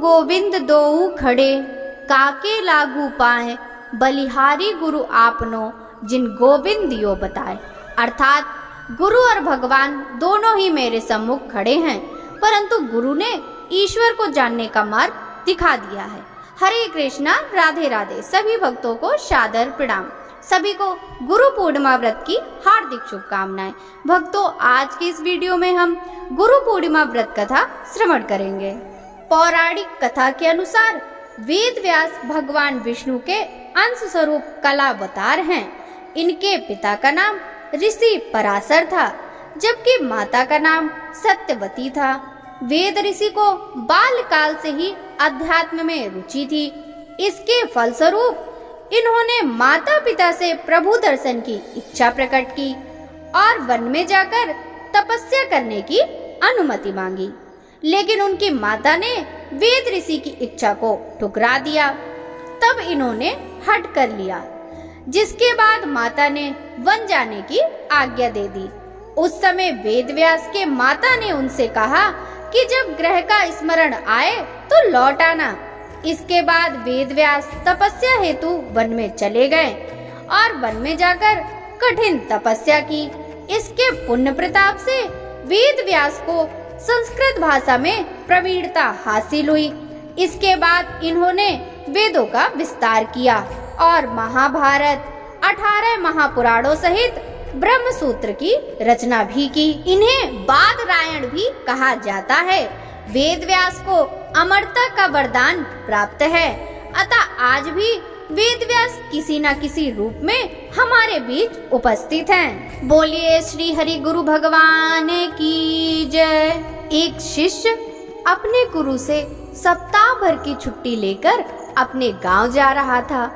गोविंद दोऊ खड़े, काके लागू पाए, बलिहारी गुरु आपनो, जिन गोविंद दियो बताए। अर्थात गुरु और भगवान दोनों ही मेरे सम्मुख खड़े हैं, परंतु गुरु ने ईश्वर को जानने का मार्ग दिखा दिया है। हरे कृष्णा, राधे राधे। सभी भक्तों को सादर प्रणाम। सभी को गुरु पूर्णिमा व्रत की हार्दिक शुभकामनाएं। भक्तों, आज की इस वीडियो में हम गुरु पूर्णिमा व्रत कथा श्रवण करेंगे। पौराणिक कथा के अनुसार वेद व्यास भगवान विष्णु के अंश स्वरूप कलावतार हैं। इनके पिता का नाम ऋषि पराशर था, जबकि माता का नाम सत्यवती था। वेद ऋषि को बालकाल से ही अध्यात्म में रुचि थी। इसके फलस्वरूप इन्होंने माता पिता से प्रभु दर्शन की इच्छा प्रकट की और वन में जाकर तपस्या करने की अनुमति मांगी, लेकिन उनकी माता ने वेद ऋषि की इच्छा को ठुकरा दिया। तब इन्होंने हठ कर लिया, जिसके बाद माता ने वन जाने की आज्ञा दे दी। उस समय वेद व्यास के माता ने उनसे कहा कि जब ग्रह का स्मरण आए तो लौट आना। इसके बाद वेद व्यास तपस्या हेतु वन में चले गए और वन में जाकर कठिन तपस्या की। इसके पुण्य प्रताप से वेद व्यास को संस्कृत भाषा में प्रवीणता हासिल हुई। इसके बाद इन्होंने वेदों का विस्तार किया और महाभारत, 18 महापुराणों सहित ब्रह्म सूत्र की रचना भी की। इन्हें बादरायण भी कहा जाता है। वेद व्यास को अमरता का वरदान प्राप्त है, अतः आज भी वेद व्यास किसी न किसी रूप में हमारे बीच उपस्थित हैं। बोलिए श्री हरि गुरु भगवान की जय। एक शिष्य अपने गुरु से सप्ताह भर की छुट्टी लेकर अपने गांव जा रहा था।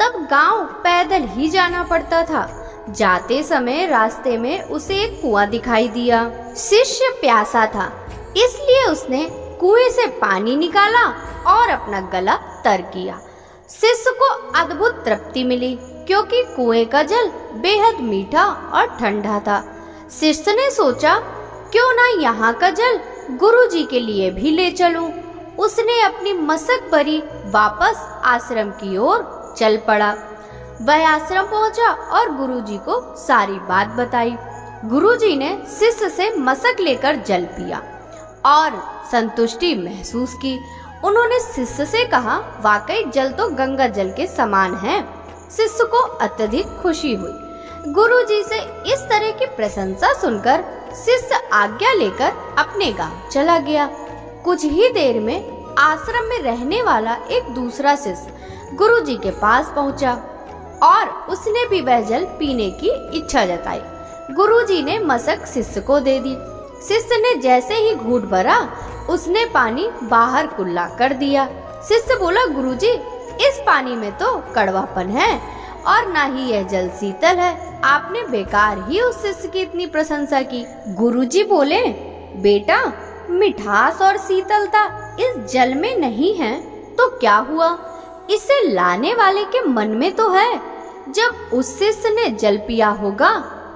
तब गांव पैदल ही जाना पड़ता था। जाते समय रास्ते में उसे एक कुआं दिखाई दिया। शिष्य प्यासा था, इसलिए उसने कुएं से पानी निकाला और अपना गला तर किया। शिष्य को अद्भुत तृप्ति मिली, क्योंकि कुएं का जल बेहद मीठा और ठंडा था। शिष्य ने सोचा, क्यों ना यहाँ का जल गुरुजी के लिए भी ले चलूं। उसने अपनी मशक भरी वापस आश्रम की ओर चल पड़ा। वह आश्रम पहुंचा और गुरुजी को सारी बात बताई। गुरुजी ने शिष्य से मशक लेकर जल पिया और संतुष्टि महसूस की। उन्होंने शिष्य से कहा, वाकई जल तो गंगा जल के समान है। शिष्य को अत्यधिक खुशी हुई। गुरुजी से इस तरह की प्रशंसा सुनकर शिष्य आज्ञा लेकर अपने गांव चला गया। कुछ ही देर में आश्रम में रहने वाला एक दूसरा शिष्य गुरुजी के पास पहुंचा और उसने भी वह जल पीने की इच्छा जताई। गुरुजी ने मशक शिष्य को दे दी। शिष्य ने जैसे ही घूंट भरा, उसने पानी बाहर कुल्ला कर दिया। शिष्य बोला, गुरुजी, इस पानी में तो कड़वापन है और ना ही यह जल शीतल है। आपने बेकार ही उस शिष्य की इतनी प्रशंसा की। गुरुजी बोले, बेटा, मिठास और शीतलता इस जल में नहीं है तो क्या हुआ, इसे लाने वाले के मन में तो है। जब उस शिष्य ने जल पिया होगा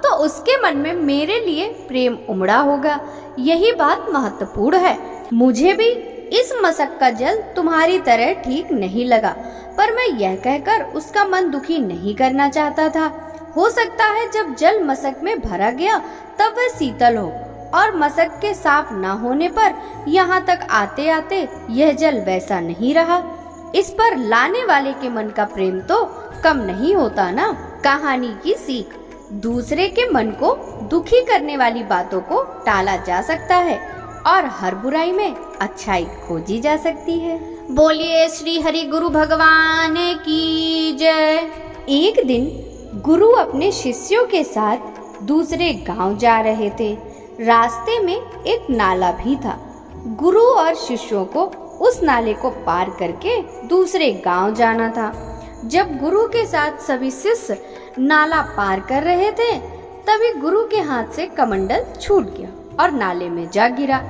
तो उसके मन में मेरे लिए प्रेम उमड़ा होगा। यही बात महत्वपूर्ण है। मुझे भी इस मशक का जल तुम्हारी तरह ठीक नहीं लगा, पर मैं यह कहकर उसका मन दुखी नहीं करना चाहता था। हो सकता है जब जल मशक में भरा गया तब वह शीतल हो और मशक के साफ न होने पर यहाँ तक आते आते यह जल वैसा नहीं रहा। इस पर लाने वाले के मन का प्रेम तो कम नहीं होता ना। कहानी की सीख, दूसरे के मन को दुखी करने वाली बातों को टाला जा सकता है और हर बुराई में अच्छाई खोजी जा सकती है। बोलिए श्री हरि गुरु भगवान की जय। एक दिन गुरु अपने शिष्यों के साथ दूसरे गांव जा रहे थे। रास्ते में एक नाला भी था। गुरु और शिष्यों को उस नाले को पार करके दूसरे गांव जाना था। जब गुरु के साथ सभी शिष्य नाला पार कर रहे थे, तभी गुरु के हाथ से कमंडल छूट गया और नाले में जा गिरा।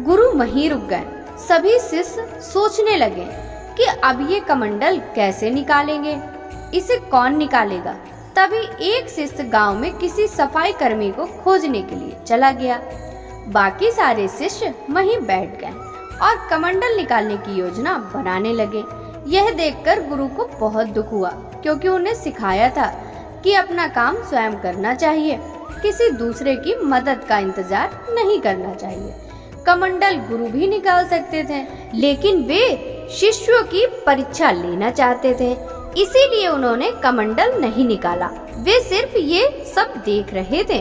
गुरु वहीं रुक गए। सभी शिष्य सोचने लगे कि अब ये कमंडल कैसे निकालेंगे, इसे कौन निकालेगा। तभी एक शिष्य गांव में किसी सफाई कर्मी को खोजने के लिए चला गया। बाकी सारे शिष्य वहीं बैठ गए और कमंडल निकालने की योजना बनाने लगे। यह देखकर गुरु को बहुत दुख हुआ, क्योंकि उन्हें सिखाया था कि अपना काम स्वयं करना चाहिए, किसी दूसरे की मदद का इंतजार नहीं करना चाहिए। कमंडल गुरु भी निकाल सकते थे, लेकिन वे शिष्यों की परीक्षा लेना चाहते थे, इसीलिए उन्होंने कमंडल नहीं निकाला। वे सिर्फ ये सब देख रहे थे।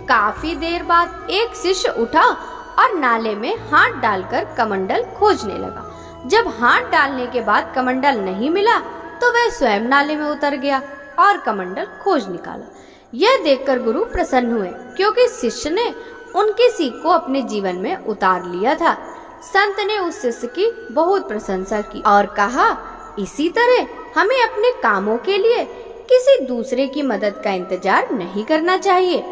काफी देर बाद एक शिष्य उठा और नाले में हाथ डालकर कमंडल खोजने लगा। जब हाथ डालने के बाद कमंडल नहीं मिला तो वह स्वयं नाले में उतर गया और कमंडल खोज निकाला। यह देखकर गुरु प्रसन्न हुए, क्योंकि शिष्य ने उनकी सीख को अपने जीवन में उतार लिया था। संत ने उस शिष्य की बहुत प्रशंसा की और कहा, इसी तरह हमें अपने कामों के लिए किसी दूसरे की मदद का इंतजार नहीं करना चाहिए।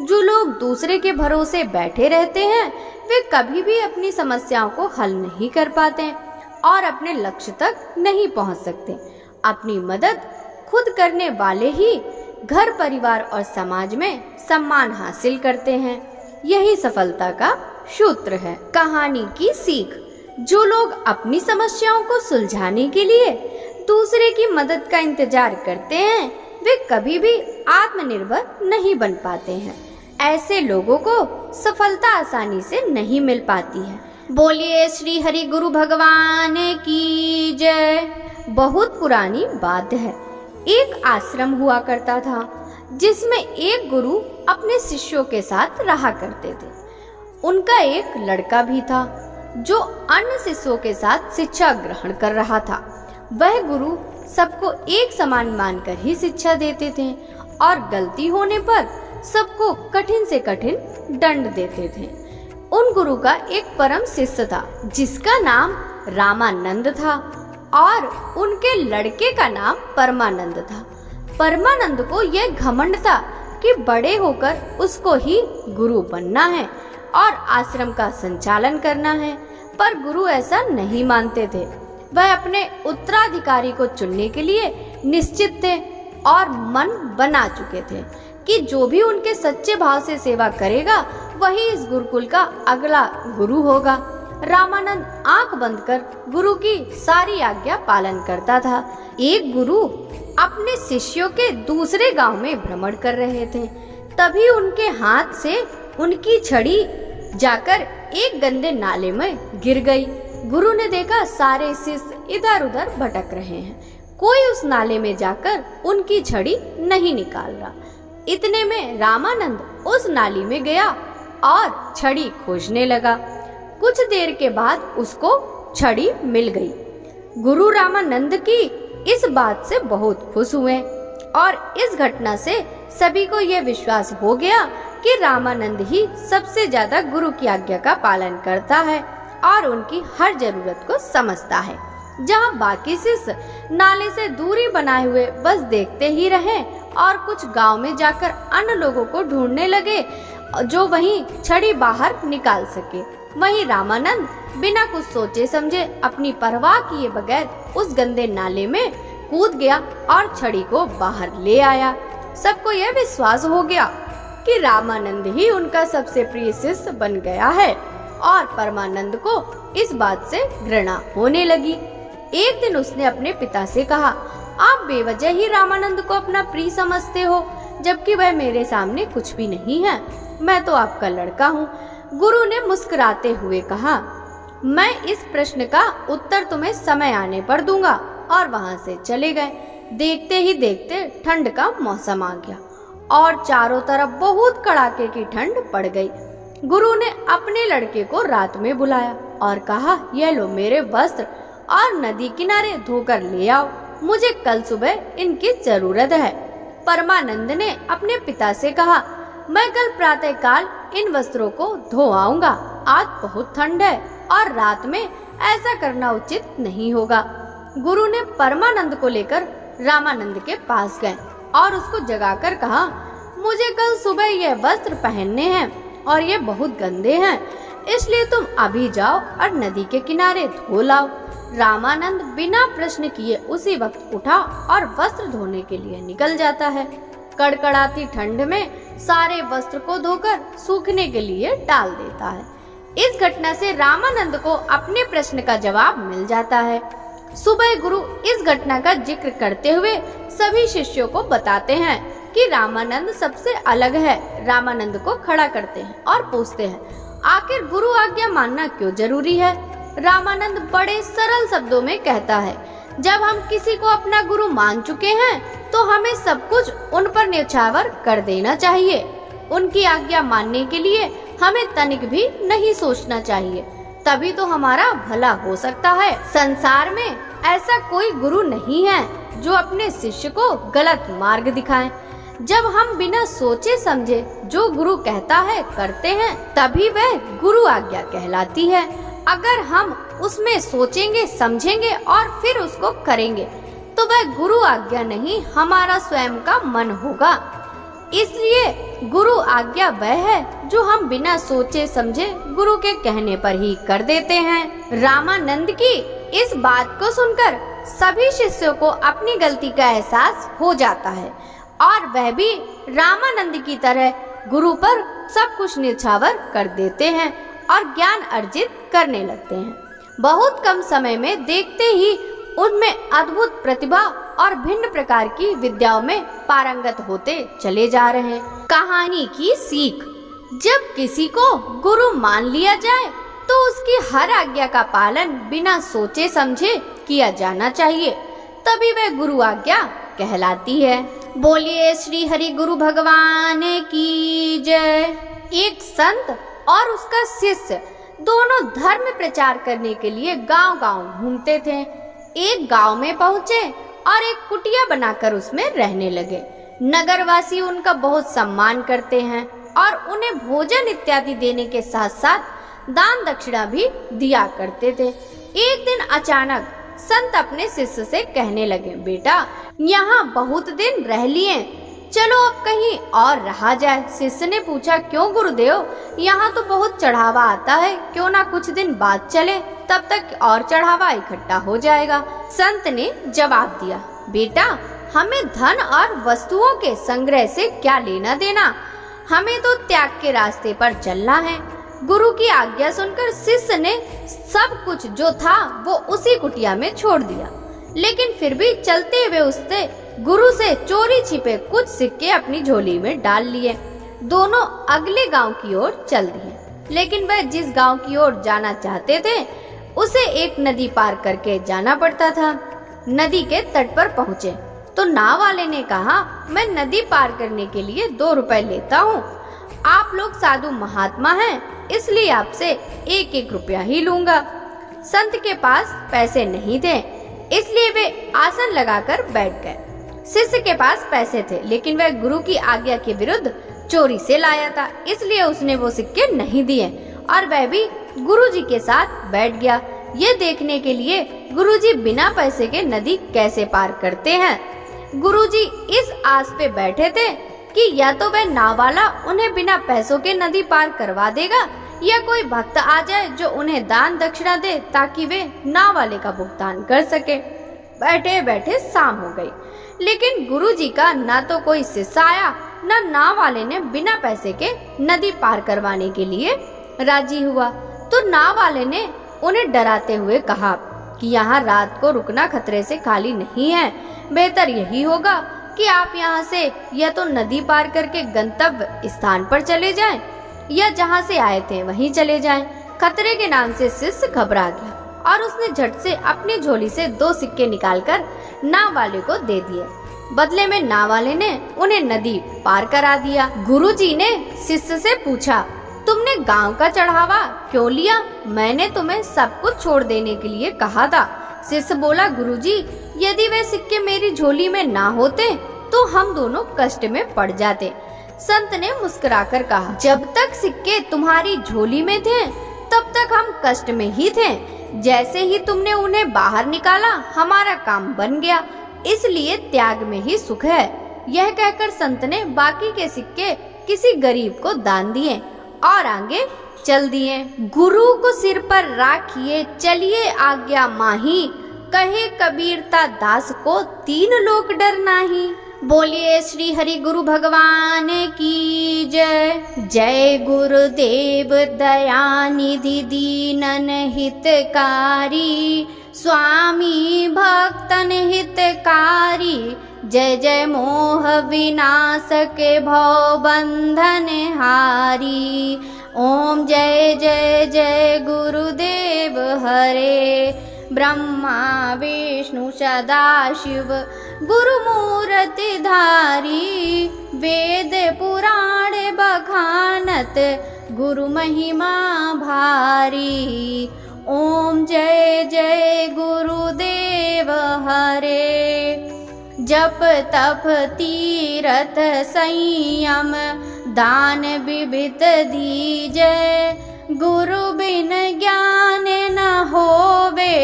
जो लोग दूसरे के भरोसे बैठे रहते हैं वे कभी भी अपनी समस्याओं को हल नहीं कर पाते और अपने लक्ष्य तक नहीं पहुंच सकते। अपनी मदद खुद करने वाले ही घर, परिवार और समाज में सम्मान हासिल करते हैं। यही सफलता का सूत्र है। कहानी की सीख, जो लोग अपनी समस्याओं को सुलझाने के लिए दूसरे की मदद का इंतजार करते हैं वे कभी भी आत्मनिर्भर नहीं बन पाते हैं। ऐसे लोगों को सफलता आसानी से नहीं मिल पाती है। बोलिए श्री हरि गुरु भगवान की जय। बहुत पुरानी बात है। एक आश्रम हुआ करता था जिसमें एक गुरु अपने शिष्यों के साथ रहा करते थे। उनका एक लड़का भी था जो अन्य शिष्यों के साथ शिक्षा ग्रहण कर रहा था। वह गुरु सबको एक समान मानकर ही शिक्षा देते थे और गलती होने पर सबको कठिन से कठिन दंड देते थे। उन गुरु का एक परम शिष्य था जिसका नाम रामानंद था और उनके लड़के का नाम परमानंद था। परमानंद को यह घमंड था कि बड़े होकर उसको ही गुरु बनना है और आश्रम का संचालन करना है, पर गुरु ऐसा नहीं मानते थे। वह अपने उत्तराधिकारी को चुनने के लिए निश्चित थे और मन बना चुके थे कि जो भी उनके सच्चे भाव से सेवा करेगा वही इस गुरुकुल का अगला गुरु होगा। रामानंद आंख बंद कर गुरु की सारी आज्ञा पालन करता था। एक गुरु अपने शिष्यों के दूसरे गांव में भ्रमण कर रहे थे, तभी उनके हाथ से उनकी छड़ी जाकर एक गंदे नाले में गिर गई। गुरु ने देखा सारे शिष्य इधर उधर भटक रहे हैं, कोई उस नाले में जाकर उनकी छड़ी नहीं निकाल रहा। इतने में रामानंद उस नाली में गया और छड़ी खोजने लगा। कुछ देर के बाद उसको छड़ी मिल गई। गुरु रामानंद की इस बात से बहुत खुश हुए और इस घटना से सभी को यह विश्वास हो गया कि रामानंद ही सबसे ज्यादा गुरु की आज्ञा का पालन करता है और उनकी हर जरूरत को समझता है। जहाँ बाकी शिष्य नाले से दूरी बनाए हुए बस देखते ही रहे और कुछ गांव में जाकर अन्य लोगों को ढूंढने लगे जो वहीं छड़ी बाहर निकाल सके, वहीं रामानंद बिना कुछ सोचे समझे अपनी परवाह किए बगैर उस गंदे नाले में कूद गया और छड़ी को बाहर ले आया। सबको यह विश्वास हो गया कि रामानंद ही उनका सबसे प्रिय शिष्य बन गया है और परमानंद को इस बात से घृणा होने लगी। एक दिन उसने अपने पिता से कहा, आप बेवजह ही रामानंद को अपना प्रिय समझते हो, जबकि वह मेरे सामने कुछ भी नहीं है। मैं तो आपका लड़का हूँ। गुरु ने मुस्कुराते हुए कहा, मैं इस प्रश्न का उत्तर तुम्हें समय आने पर दूंगा, और वहां से चले गए। देखते ही देखते ठंड का मौसम आ गया और चारों तरफ बहुत कड़ाके की ठंड पड़ गई। गुरु ने अपने लड़के को रात में बुलाया और कहा, यह लो मेरे वस्त्र और नदी किनारे धोकर ले आओ, मुझे कल सुबह इनकी जरूरत है। परमानंद ने अपने पिता से कहा, मैं कल प्रातःकाल इन वस्त्रों को धो आऊंगा। आज बहुत ठंड है और रात में ऐसा करना उचित नहीं होगा। गुरु ने परमानंद को लेकर रामानंद के पास गए और उसको जगाकर कहा, मुझे कल सुबह ये वस्त्र पहनने हैं और ये बहुत गंदे हैं, इसलिए तुम अभी जाओ और नदी के किनारे धो लाओ। रामानंद बिना प्रश्न किए उसी वक्त उठा और वस्त्र धोने के लिए निकल जाता है। कड़कड़ाती ठंड में सारे वस्त्र को धोकर सूखने के लिए डाल देता है। इस घटना से रामानंद को अपने प्रश्न का जवाब मिल जाता है। सुबह गुरु इस घटना का जिक्र करते हुए सभी शिष्यों को बताते हैं कि रामानंद सबसे अलग है। रामानंद को खड़ा करते हैं और पूछते हैं, आखिर गुरु आज्ञा मानना क्यों जरूरी है? रामानंद बड़े सरल शब्दों में कहता है, जब हम किसी को अपना गुरु मान चुके हैं तो हमें सब कुछ उन पर न्यौछावर कर देना चाहिए। उनकी आज्ञा मानने के लिए हमें तनिक भी नहीं सोचना चाहिए, तभी तो हमारा भला हो सकता है। संसार में ऐसा कोई गुरु नहीं है जो अपने शिष्य को गलत मार्ग दिखाए। जब हम बिना सोचे समझे जो गुरु कहता है करते हैं, तभी वह गुरु आज्ञा कहलाती है। अगर हम उसमें सोचेंगे, समझेंगे और फिर उसको करेंगे तो वह गुरु आज्ञा नहीं, हमारा स्वयं का मन होगा। इसलिए गुरु आज्ञा वह है जो हम बिना सोचे समझे गुरु के कहने पर ही कर देते हैं। रामानंद की इस बात को सुनकर सभी शिष्यों को अपनी गलती का एहसास हो जाता है और वह भी रामानंद की तरह गुरु पर सब कुछ न्यौछावर कर देते हैं और ज्ञान अर्जित करने लगते हैं। बहुत कम समय में देखते ही उनमें अद्भुत प्रतिभा और भिन्न प्रकार की विद्याओं में पारंगत होते चले जा रहे हैं। कहानी की सीख, जब किसी को गुरु मान लिया जाए तो उसकी हर आज्ञा का पालन बिना सोचे समझे किया जाना चाहिए, तभी वह गुरु आज्ञा कहलाती है। बोलिए श्री हरि गुरु भगवान की जय। एक संत और उसका शिष्य दोनों धर्म प्रचार करने के लिए गांव-गांव घूमते थे। एक गांव में पहुंचे और एक कुटिया बनाकर उसमें रहने लगे। नगरवासी उनका बहुत सम्मान करते हैं और उन्हें भोजन इत्यादि देने के साथ साथ दान दक्षिणा भी दिया करते थे। एक दिन अचानक संत अपने शिष्य से कहने लगे, बेटा यहाँ बहुत दिन रह लिए, चलो अब कहीं और रहा जाए। शिष्य ने पूछा, क्यों गुरुदेव, यहाँ तो बहुत चढ़ावा आता है, क्यों ना कुछ दिन बाद चले, तब तक और चढ़ावा इकट्ठा हो जाएगा। संत ने जवाब दिया, बेटा हमें धन और वस्तुओं के संग्रह से क्या लेना देना, हमें तो त्याग के रास्ते पर चलना है। गुरु की आज्ञा सुनकर शिष्य ने सब कुछ जो था वो उसी कुटिया में छोड़ दिया, लेकिन फिर भी चलते हुए उसने गुरु से चोरी छिपे कुछ सिक्के अपनी झोली में डाल लिए। दोनों अगले गांव की ओर चल दिए, लेकिन वह जिस गांव की ओर जाना चाहते थे उसे एक नदी पार करके जाना पड़ता था। नदी के तट पर पहुँचे तो नाव वाले ने कहा, मैं नदी पार करने के लिए 2 रुपए लेता हूँ। आप लोग साधु महात्मा हैं, इसलिए आपसे 1-1 रुपया ही लूंगा। संत के पास पैसे नहीं थे, इसलिए वे आसन लगाकर बैठ गए। शिष्य के पास पैसे थे, लेकिन वह गुरु की आज्ञा के विरुद्ध चोरी से लाया था, इसलिए उसने वो सिक्के नहीं दिए और वह भी गुरुजी के साथ बैठ गया, ये देखने के लिए गुरुजी बिना पैसे के नदी कैसे पार करते हैं। गुरुजी इस आस पे बैठे थे कि या तो वह नाव वाला उन्हें बिना पैसों के नदी पार करवा देगा या कोई भक्त आ जाए जो उन्हें दान दक्षिणा दे ताकि वे नाव वाले का भुगतान कर सके। बैठे बैठे शाम हो गई, लेकिन गुरुजी का ना तो कोई शिष्य आया, ना नाव वाले ने बिना पैसे के नदी पार करवाने के लिए राजी हुआ। तो नाव वाले ने उन्हें डराते हुए कहा कि यहाँ रात को रुकना खतरे से खाली नहीं है, बेहतर यही होगा कि आप यहाँ से या तो नदी पार करके गंतव्य स्थान पर चले जाएं या जहाँ से आए थे वहीं चले जाएं। खतरे के नाम से शिष्य घबरा गया और उसने झट से अपनी झोली से 2 सिक्के निकालकर नाव वाले को दे दिए। बदले में नाव वाले ने उन्हें नदी पार करा दिया। गुरुजी ने शिष्य से पूछा, तुमने गांव का चढ़ावा क्यों लिया? मैंने तुम्हें सब कुछ छोड़ देने के लिए कहा था। शिष्य बोला, गुरुजी यदि वे सिक्के मेरी झोली में ना होते तो हम दोनों कष्ट में पड़ जाते। संत ने मुस्कुराकर कहा, जब तक सिक्के तुम्हारी झोली में थे तब तक हम कष्ट में ही थे, जैसे ही तुमने उन्हें बाहर निकाला हमारा काम बन गया, इसलिए त्याग में ही सुख है। यह कहकर संत ने बाकी के सिक्के किसी गरीब को दान दिए और आगे चल दिए। गुरु को सिर पर राखिए चलिए आज्ञा माही, कहे कबीरता दास को 3 लोक डर नाही। बोलिए श्री हरि गुरु भगवान की जय। जय गुरुदेव दयानिधि दीनन हितकारी, स्वामी भक्तन हितकारी। जय जय मोह विनाश के भव बंधन हारी। ओम जय जय जय गुरुदेव हरे। ब्रह्मा विष्णु सदाशिव गुरुमूर्ति धारी, वेद पुराण बखानत गुरु महिमा भारी। ओम जय जय गुरुदेव हरे। जप तप तीरथ संयम दान विविध दीजै, गुरु बिन ज्ञान न होवे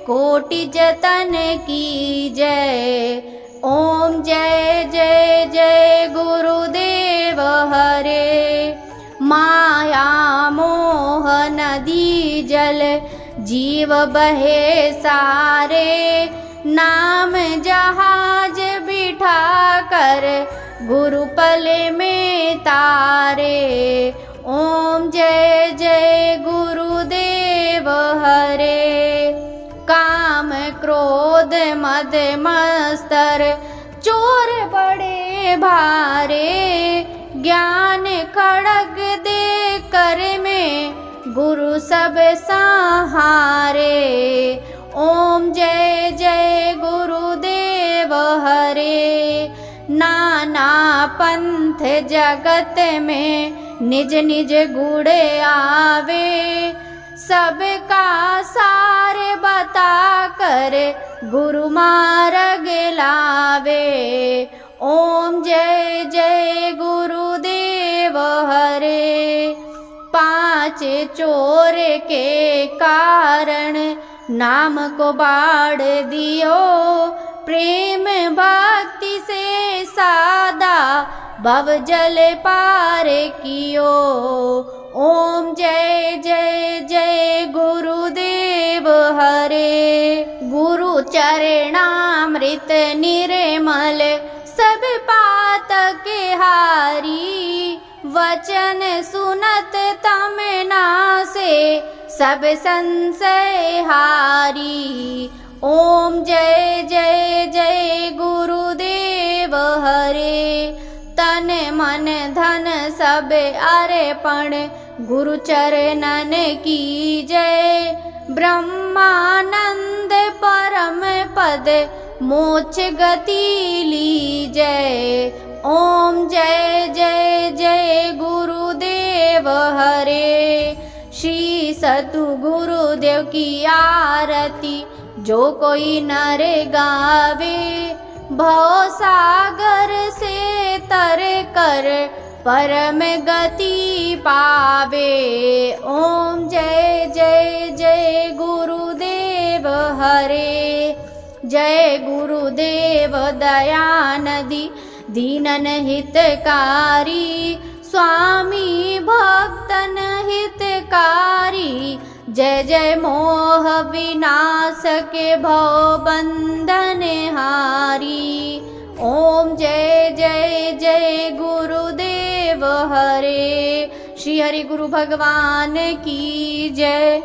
कोटि जतन कीजय। ओम जय जय जय गुरुदेव हरे। माया मोह नदी जल जीव बहे सारे, नाम जहाज बिठा कर गुरु पल में तारे। ओम जय जय गुरुदेव हरे। काम क्रोध मद मस्तर चोर बड़े भारे, ज्ञान खड़ग दे कर में गुरु सब सहारे। ओम जय जय गुरुदेव हरे। नाना पंथ जगत में निज निज गुण आवे, सबका सार बता कर गुरु मार्ग लावे। ओम जय जय गुरुदेव हरे। पांच चोर के कारण नाम को बाढ़ दियो, प्रेम भक्ति से सादा भव जल पार कियो। ओम जय जय जय गुरुदेव हरे। गुरु चरणामृत निर्मल सब पातक हारी, वचन सुनत तम नासे सब संशय हारी। ओम जय जय जय गुरुदेव हरे। तन मन धन सब अर्पण गुरु चरणन की जय, ब्रह्मानंद परम पद मोक्ष गति लीजय। ओम जय जय जय गुरुदेव हरे। श्री सतु गुरुदेव की आरती जो कोई नर गावे, भव सागर से तर कर परम गति पावे। ओम जय जय जय गुरुदेव हरे। जय गुरुदेव दयानिधि दीनन हितकारी, स्वामी भक्तन हितकारी। जय जय मोह विनाश के भव बंधन हारी। ओम जय जय जय गुरुदेव हरे। श्री हरि गुरु भगवान की जय।